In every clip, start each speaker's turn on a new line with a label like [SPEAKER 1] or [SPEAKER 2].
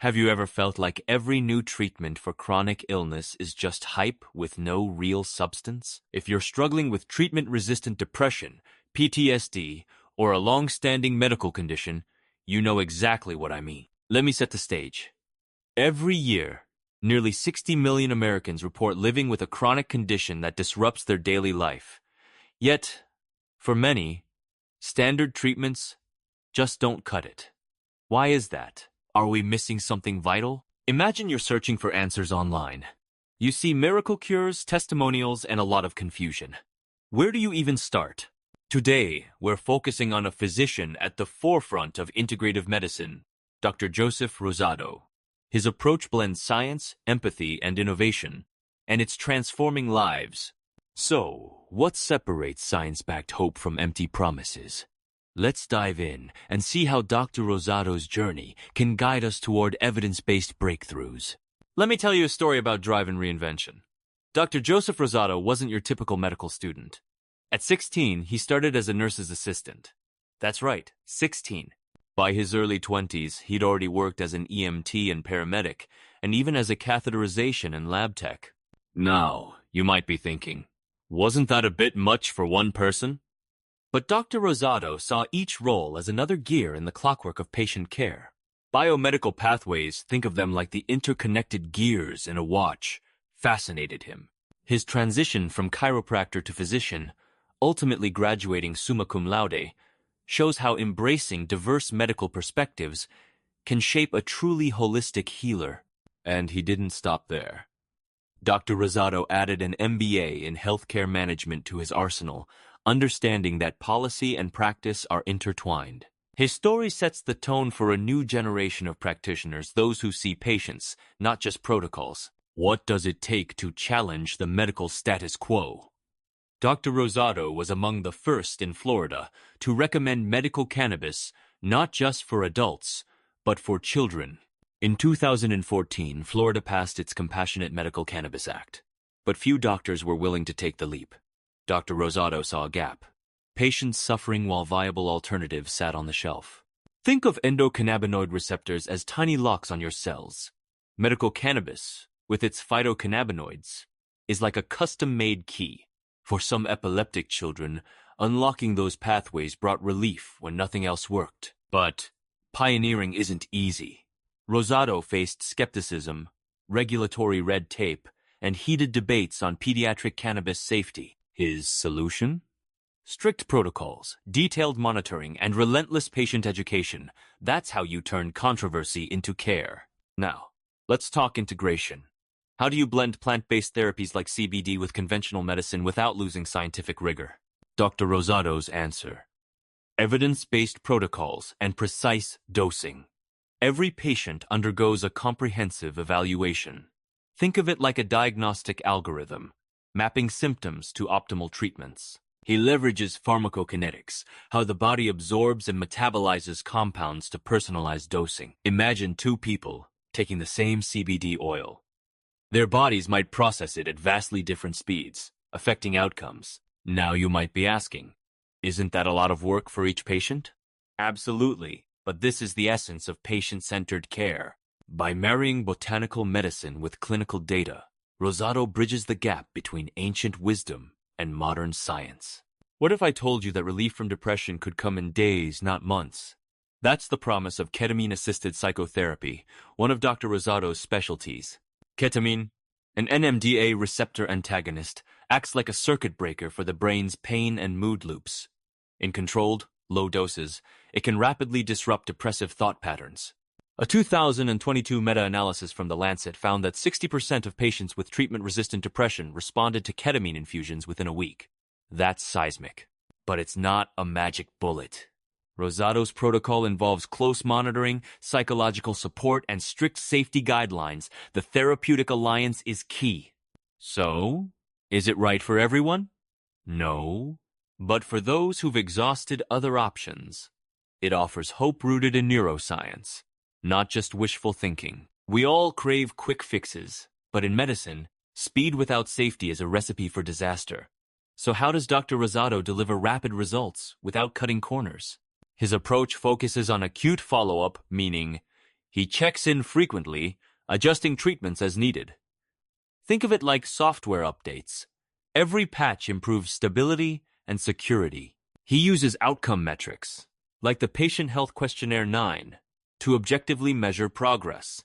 [SPEAKER 1] Have you ever felt like every new treatment for chronic illness is just hype with no real substance? If you're struggling with treatment-resistant depression, PTSD, or a long-standing medical condition, you know exactly what I mean. Let me set the stage. Every year, nearly 60 million Americans report living with a chronic condition that disrupts their daily life. Yet, for many, standard treatments just don't cut it. Why is that? Are we missing something vital? Imagine you're searching for answers online. You see miracle cures, testimonials, and a lot of confusion. Where do you even start? Today, we're focusing on a physician at the forefront of integrative medicine, Dr. Joseph Rosado. His approach blends science, empathy, and innovation, and it's transforming lives. So, what separates science-backed hope from empty promises? Let's dive in and see how Dr. Rosado's journey can guide us toward evidence-based breakthroughs. Let me tell you a story about drive and reinvention. Dr. Joseph Rosado wasn't your typical medical student. At 16, he started as a nurse's assistant. That's right, 16. By his early 20s, he'd already worked as an EMT and paramedic, and even as a catheterization and lab tech. Now, you might be thinking, wasn't that a bit much for one person? But Dr. Rosado saw each role as another gear in the clockwork of patient care. Biomedical pathways, think of them like the interconnected gears in a watch, fascinated him. His transition from chiropractor to physician, ultimately graduating summa cum laude, shows how embracing diverse medical perspectives can shape a truly holistic healer. And he didn't stop there. Dr. Rosado added an MBA in healthcare management to his arsenal, understanding that policy and practice are intertwined. His story sets the tone for a new generation of practitioners, those who see patients, not just protocols. What does it take to challenge the medical status quo? Dr. Rosado was among the first in Florida to recommend medical cannabis not just for adults, but for children. In 2014, Florida passed its Compassionate Medical Cannabis Act, but few doctors were willing to take the leap. Dr. Rosado saw a gap. Patients suffering while viable alternatives sat on the shelf. Think of endocannabinoid receptors as tiny locks on your cells. Medical cannabis, with its phytocannabinoids, is like a custom-made key. For some epileptic children, unlocking those pathways brought relief when nothing else worked. But pioneering isn't easy. Rosado faced skepticism, regulatory red tape, and heated debates on pediatric cannabis safety. His solution? Strict protocols, detailed monitoring, and relentless patient education. That's how you turn controversy into care. Now, let's talk integration. How do you blend plant-based therapies like CBD with conventional medicine without losing scientific rigor? Dr. Rosado's answer: evidence-based protocols and precise dosing. Every patient undergoes a comprehensive evaluation. Think of it like a diagnostic algorithm, mapping symptoms to optimal treatments. He leverages pharmacokinetics, how the body absorbs and metabolizes compounds to personalize dosing. Imagine two people taking the same CBD oil. Their bodies might process it at vastly different speeds, affecting outcomes. Now you might be asking, isn't that a lot of work for each patient? Absolutely, but this is the essence of patient-centered care. By marrying botanical medicine with clinical data, Rosado bridges the gap between ancient wisdom and modern science. What if I told you that relief from depression could come in days, not months? That's the promise of ketamine-assisted psychotherapy, one of Dr. Rosado's specialties. Ketamine, an NMDA receptor antagonist, acts like a circuit breaker for the brain's pain and mood loops. In controlled, low doses, it can rapidly disrupt depressive thought patterns. A 2022 meta-analysis from The Lancet found that 60% of patients with treatment-resistant depression responded to ketamine infusions within a week. That's seismic. But it's not a magic bullet. Rosado's protocol involves close monitoring, psychological support, and strict safety guidelines. The therapeutic alliance is key. So, is it right for everyone? No. But for those who've exhausted other options, it offers hope rooted in neuroscience. Not just wishful thinking. We all crave quick fixes, but in medicine, speed without safety is a recipe for disaster. So how does Dr. Rosado deliver rapid results without cutting corners? His approach focuses on acute follow-up, meaning He checks in frequently, adjusting treatments as needed. Think of it like software updates. Every patch improves stability and security. He uses outcome metrics, like the Patient Health Questionnaire 9, to objectively measure progress.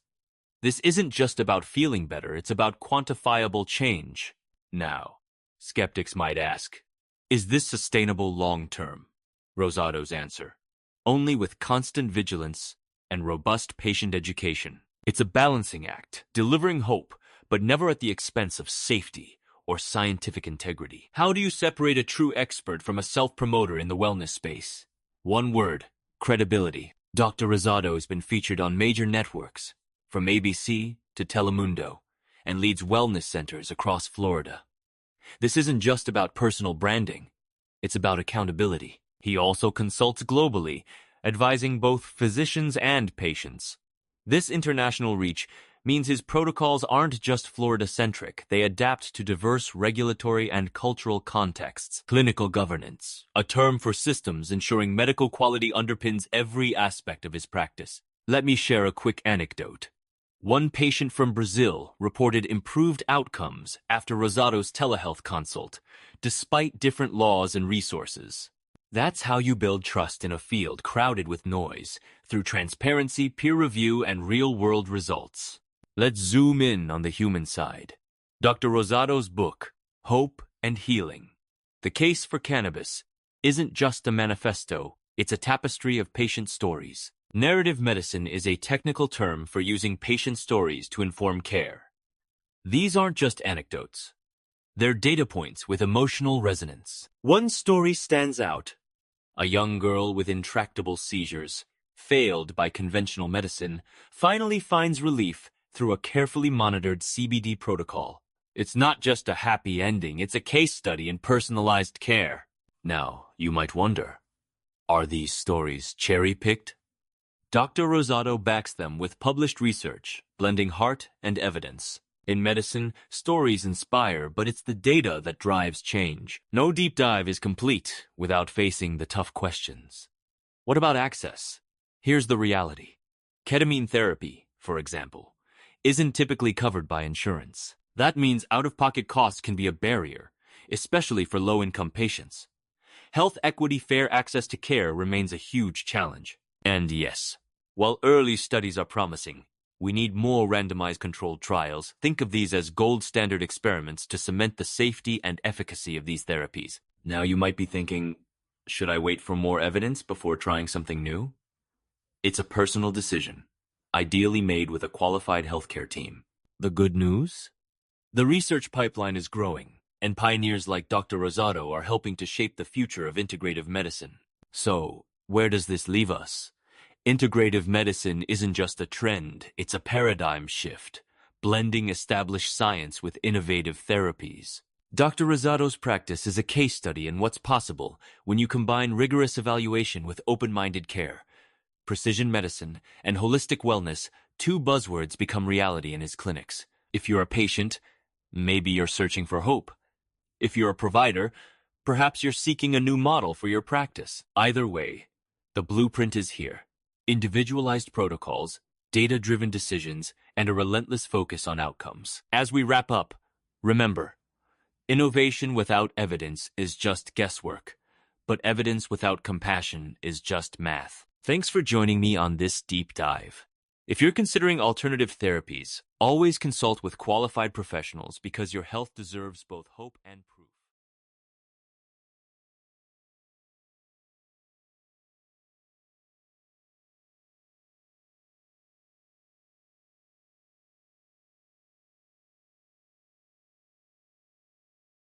[SPEAKER 1] This isn't just about feeling better, it's about quantifiable change. Now, skeptics might ask, is this sustainable long-term? Rosado's answer: only with constant vigilance and robust patient education. It's a balancing act, delivering hope, but never at the expense of safety or scientific integrity. How do you separate a true expert from a self-promoter in the wellness space? One word: credibility. Dr. Rosado has been featured on major networks, from ABC to Telemundo, and leads wellness centers across Florida. This isn't just about personal branding, it's about accountability. He also consults globally, advising both physicians and patients. This international reach means his protocols aren't just Florida-centric, they adapt to diverse regulatory and cultural contexts. Clinical governance, a term for systems ensuring medical quality underpins every aspect of his practice. Let me share a quick anecdote. One patient from Brazil reported improved outcomes after Rosado's telehealth consult, despite different laws and resources. That's how you build trust in a field crowded with noise, through transparency, peer review, and real-world results. Let's zoom in on the human side. Dr. Rosado's book, Hope and Healing: The Case for Cannabis, isn't just a manifesto, it's a tapestry of patient stories. Narrative medicine is a technical term for using patient stories to inform care. These aren't just anecdotes. They're data points with emotional resonance. One story stands out. A young girl with intractable seizures, failed by conventional medicine, finally finds relief through a carefully monitored CBD protocol. It's not just a happy ending, it's a case study in personalized care. Now, you might wonder, are these stories cherry-picked? Dr. Rosado backs them with published research, blending heart and evidence. In medicine, stories inspire, but it's the data that drives change. No deep dive is complete without facing the tough questions. What about access? Here's the reality. Ketamine therapy, for example, isn't typically covered by insurance. That means out-of-pocket costs can be a barrier, especially for low-income patients. Health equity, fair access to care remains a huge challenge. And yes, while early studies are promising, we need more randomized controlled trials. Think of these as gold standard experiments to cement the safety and efficacy of these therapies. Now you might be thinking, should I wait for more evidence before trying something new? It's a personal decision, ideally made with a qualified healthcare team. The good news? The research pipeline is growing, and pioneers like Dr. Rosado are helping to shape the future of integrative medicine. So, where does this leave us? Integrative medicine isn't just a trend, it's a paradigm shift, blending established science with innovative therapies. Dr. Rosado's practice is a case study in what's possible when you combine rigorous evaluation with open-minded care. Precision medicine and holistic wellness, two buzzwords, become reality in his clinics. If you're a patient, maybe you're searching for hope. If you're a provider, perhaps you're seeking a new model for your practice. Either way, the blueprint is here. Individualized protocols, data-driven decisions, and a relentless focus on outcomes. As we wrap up, remember, innovation without evidence is just guesswork, but evidence without compassion is just math. Thanks for joining me on this deep dive. If you're considering alternative therapies, always consult with qualified professionals because your health deserves both hope and